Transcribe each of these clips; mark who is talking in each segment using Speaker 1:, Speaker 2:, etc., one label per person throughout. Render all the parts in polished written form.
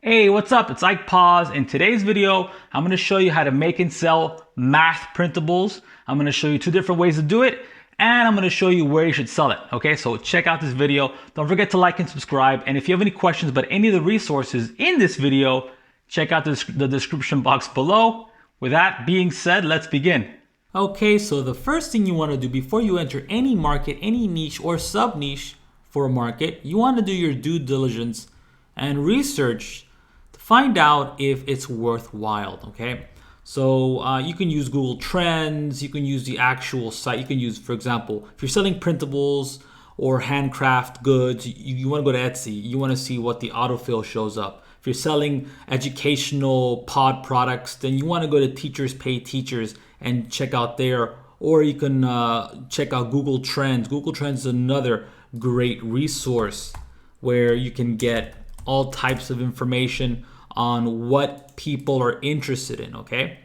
Speaker 1: Hey, what's up? It's Ike Paz. In today's video, I'm going to show you how to make and sell math printables. I'm going to show you two different ways to do it, and I'm going to show you where you should sell it. Okay, so check out this video. Don't forget to like and subscribe. And if you have any questions about any of the resources in this video, check out the description box below. With that being said, let's begin.
Speaker 2: Okay, so the first thing you want to do before you enter any market, any niche or sub-niche for a market, you want to do your due diligence and research to find out if it's worthwhile, okay? So you can use Google Trends, you can use the actual site, you can use, for example, if you're selling printables or handcraft goods, you want to go to Etsy, you want to see what the autofill shows up. If you're selling educational pod products, then you want to go to Teachers Pay Teachers and check out there, or you can check out Google Trends. Google Trends is another great resource where you can get all types of information on what people are interested in, okay?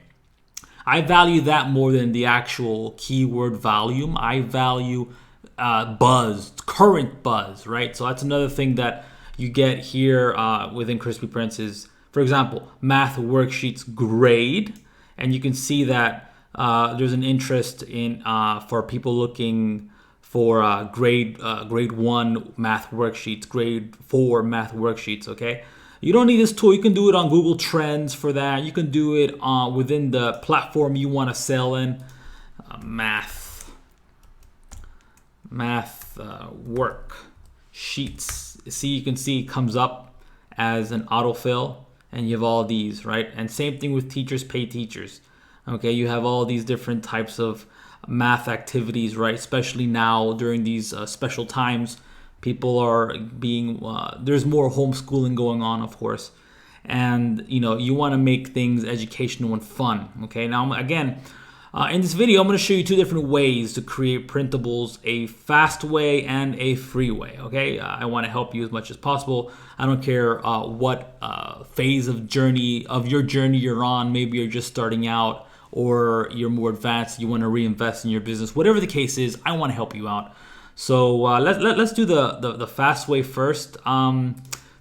Speaker 2: I value that more than the actual keyword volume. I value buzz, current buzz, right? So that's another thing that you get here within Crispy Prints is, for example, math worksheets grade, and you can see that there's an interest in for people looking for grade 1 math worksheets, grade 4 math worksheets, okay? You don't need this tool. You can do it on Google Trends for that. You can do it within the platform you want to sell in. Math worksheets. See, you can see it comes up as an autofill, and you have all these, right? And same thing with Teachers Pay Teachers. Okay, you have all these different types of math activities, right? Especially now during these special times, people are being there's more homeschooling going on, of course, and you want to make things educational and fun. Okay, now again, in this video, I'm going to show you two different ways to create printables: a fast way and a free way. Okay, I want to help you as much as possible. I don't care what phase of your journey you're on. Maybe you're just starting out, or you're more advanced, you want to reinvest in your business. Whatever the case is, I want to help you out. So let's do the fast way first.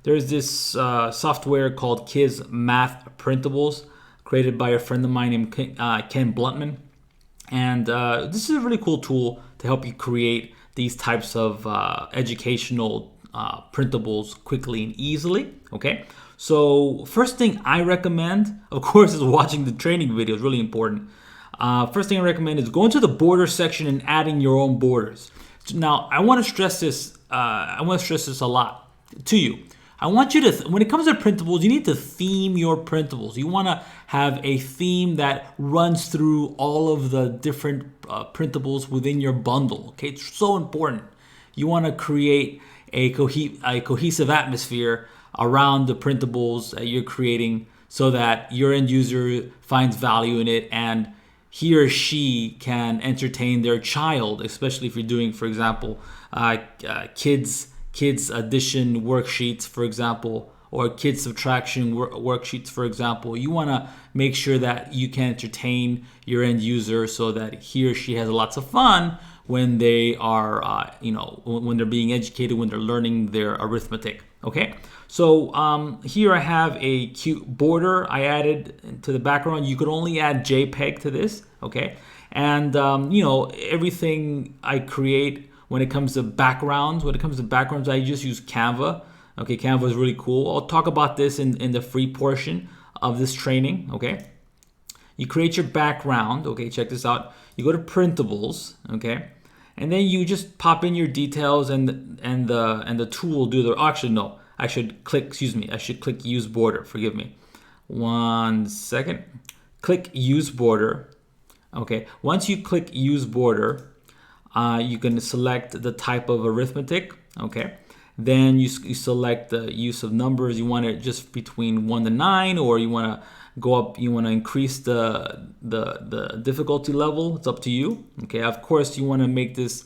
Speaker 2: There's this software called Kidz Math Printables, created by a friend of mine named Ken Bluntman. And this is a really cool tool to help you create these types of educational printables quickly and easily, okay? So first thing I recommend, of course, is watching the training video. It's really important. First thing I recommend is going to the border section and adding your own borders. Now, I want to stress this. I want to stress this a lot to you. I want you to, when it comes to printables, you need to theme your printables. You want to have a theme that runs through all of the different printables within your bundle. Okay, it's so important. You want to create a cohesive atmosphere around the printables that you're creating, so that your end user finds value in it and he or she can entertain their child, especially if you're doing, for example, kids addition worksheets, for example, or kids subtraction worksheets, for example. You want to make sure that you can entertain your end user so that he or she has lots of fun when they are, when they're being educated, when they're learning their arithmetic. Okay, so here I have a cute border I added to the background. You could only add JPEG to this, okay? And everything I create when it comes to backgrounds, I just use Canva. Okay, Canva is really cool. I'll talk about this in the free portion of this training, okay? You create your background, okay? Check this out. You go to Printables, okay? And then you just pop in your details, and the tool will do the. Actually, no. I should click Use Border. Forgive me. 1 second. Click Use Border. Okay. Once you click Use Border, you can select the type of arithmetic. Okay. Then you select the use of numbers. You want it just between 1 to 9, or you want to go up. You want to increase the difficulty level. It's up to you. Okay. Of course, you want to make this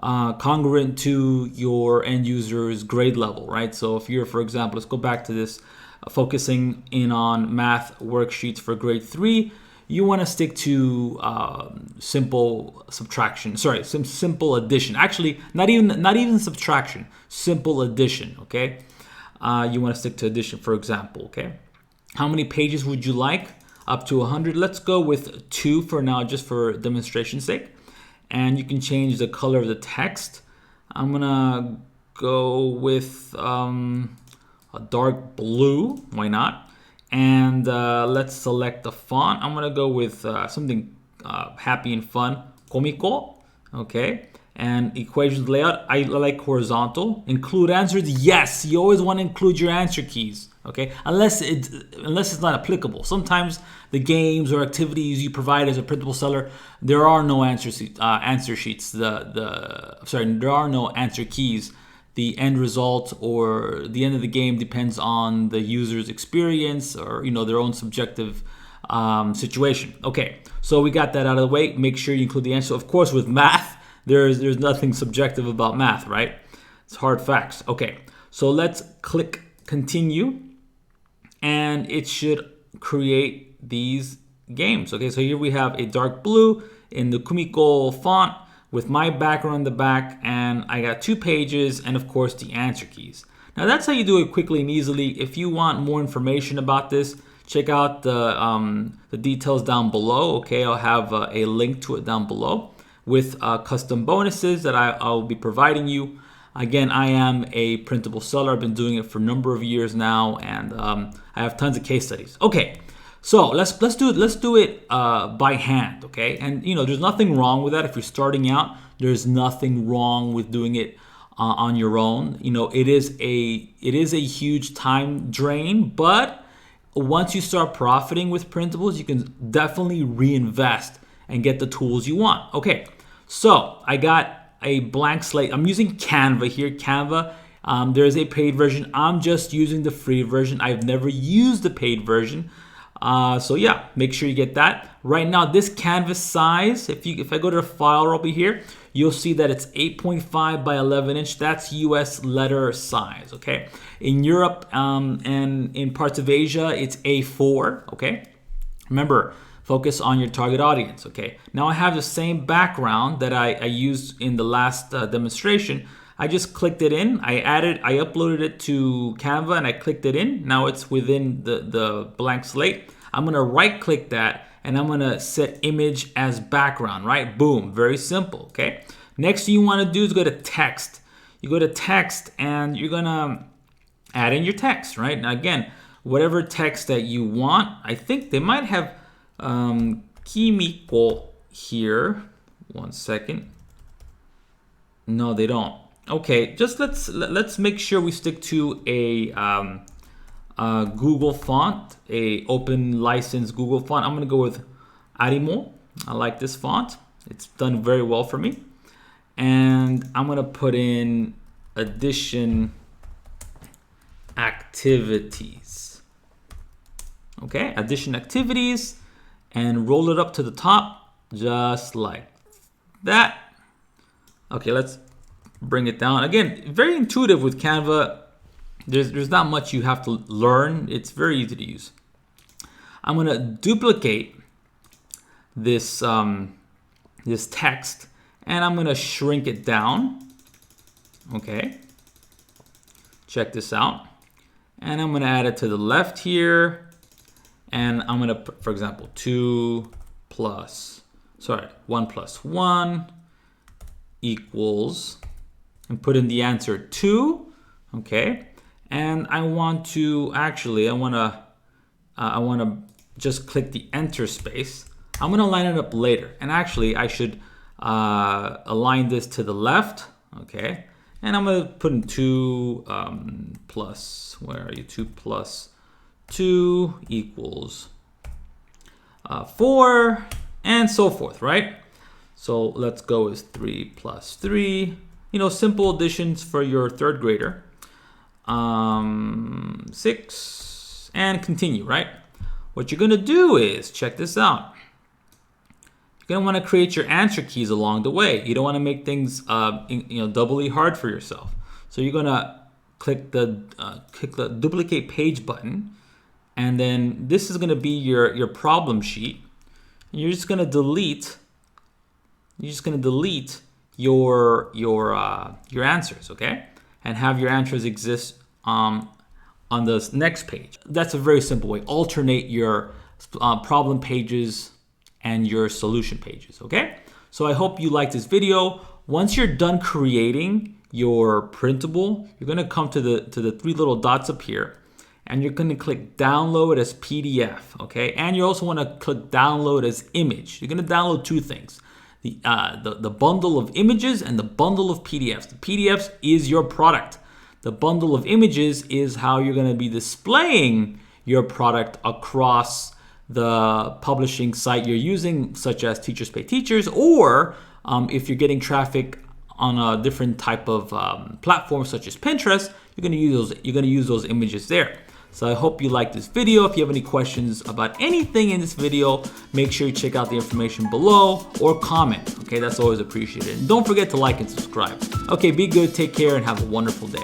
Speaker 2: congruent to your end user's grade level, right? So if you're, for example, let's go back to this, focusing in on math worksheets for grade 3, you want to stick to simple addition. Actually, not even subtraction, simple addition, okay? you want to stick to addition, for example, okay? How many pages would you like? Up to 100. Let's go with 2 for now, just for demonstration's sake. And you can change the color of the text. I'm gonna go with a dark blue. Why not? And let's select the font. I'm gonna go with something happy and fun. Komiko. Okay. And equations layout, I like horizontal. Include answers, yes. You always want to include your answer keys, okay? Unless it's not applicable. Sometimes the games or activities you provide as a printable seller, there are no answer sheets. There are no answer keys. The end result or the end of the game depends on the user's experience or their own subjective situation. Okay, so we got that out of the way. Make sure you include the answer. Of course, with math, there's nothing subjective about math, right? It's hard facts. Okay, so let's click continue, and it should create these games. Okay, so here we have a dark blue in the Kumiko font with my background in the back, and I got 2 pages and of course the answer keys. Now that's how you do it quickly and easily. If you want more information about this, check out the details down below. Okay, I'll have a link to it down below with custom bonuses that I'll be providing you. Again, I am a printable seller. I've been doing it for a number of years now, and I have tons of case studies. Okay, so let's do it by hand. Okay, and there's nothing wrong with that if you're starting out. There's nothing wrong with doing it on your own. It is a huge time drain, but once you start profiting with printables, you can definitely reinvest and get the tools you want. Okay, so I got a blank slate. I'm using Canva here. Canva, there's a paid version. I'm just using the free version. I've never used the paid version. So yeah, make sure you get that. Right now, this canvas size, if I go to the file over here, you'll see that it's 8.5 by 11 inch. That's US letter size, okay? In Europe and in parts of Asia, it's A4, okay? Remember, focus on your target audience, okay? Now I have the same background that I used in the last demonstration. I just clicked it in, I uploaded it to Canva and I clicked it in. Now it's within the blank slate. I'm gonna right click that and I'm gonna set image as background, right? Boom, very simple, okay? Next thing you wanna do is go to text. You go to text and you're gonna add in your text, right? Now again, whatever text that you want, I think they might have Kimiko here. One second. No, they don't. Okay, just let's make sure we stick to a Google font, a open license Google font. I'm gonna go with Arimo. I like this font. It's done very well for me. And I'm gonna put in addition activities. Okay, addition activities, and roll it up to the top just like that. Okay, let's bring it down. Again, very intuitive with Canva. There's not much you have to learn. It's very easy to use. I'm gonna duplicate this this text and I'm gonna shrink it down. Okay, check this out. And I'm gonna add it to the left here. And I'm gonna put, for example, 1 plus 1 equals, and put in the answer 2, okay? And I want to actually, I wanna just click the enter space. I'm gonna line it up later. And actually I should align this to the left, okay? And I'm gonna put in 2 plus, where are you? 2 plus 2 equals 4, and so forth, right? So let's go with 3 plus 3. Simple additions for your third grader. 6, and continue, right? What you're gonna do is, check this out. You're gonna wanna create your answer keys along the way. You don't wanna make things doubly hard for yourself. So you're gonna click the duplicate page button, and then this is gonna be your problem sheet. And you're just gonna delete your answers, okay? And have your answers exist on the next page. That's a very simple way. Alternate your problem pages and your solution pages, okay? So I hope you like this video. Once you're done creating your printable, you're gonna come to the three little dots up here, and you're gonna click download as PDF, okay? And you also wanna click download as image. You're gonna download two things. The bundle of images and the bundle of PDFs. The PDFs is your product. The bundle of images is how you're gonna be displaying your product across the publishing site you're using, such as Teachers Pay Teachers, or if you're getting traffic on a different type of platform such as Pinterest, you're gonna use those images there. So I hope you like this video. If you have any questions about anything in this video, make sure you check out the information below or comment. Okay, that's always appreciated. And don't forget to like and subscribe. Okay, be good, take care, and have a wonderful day.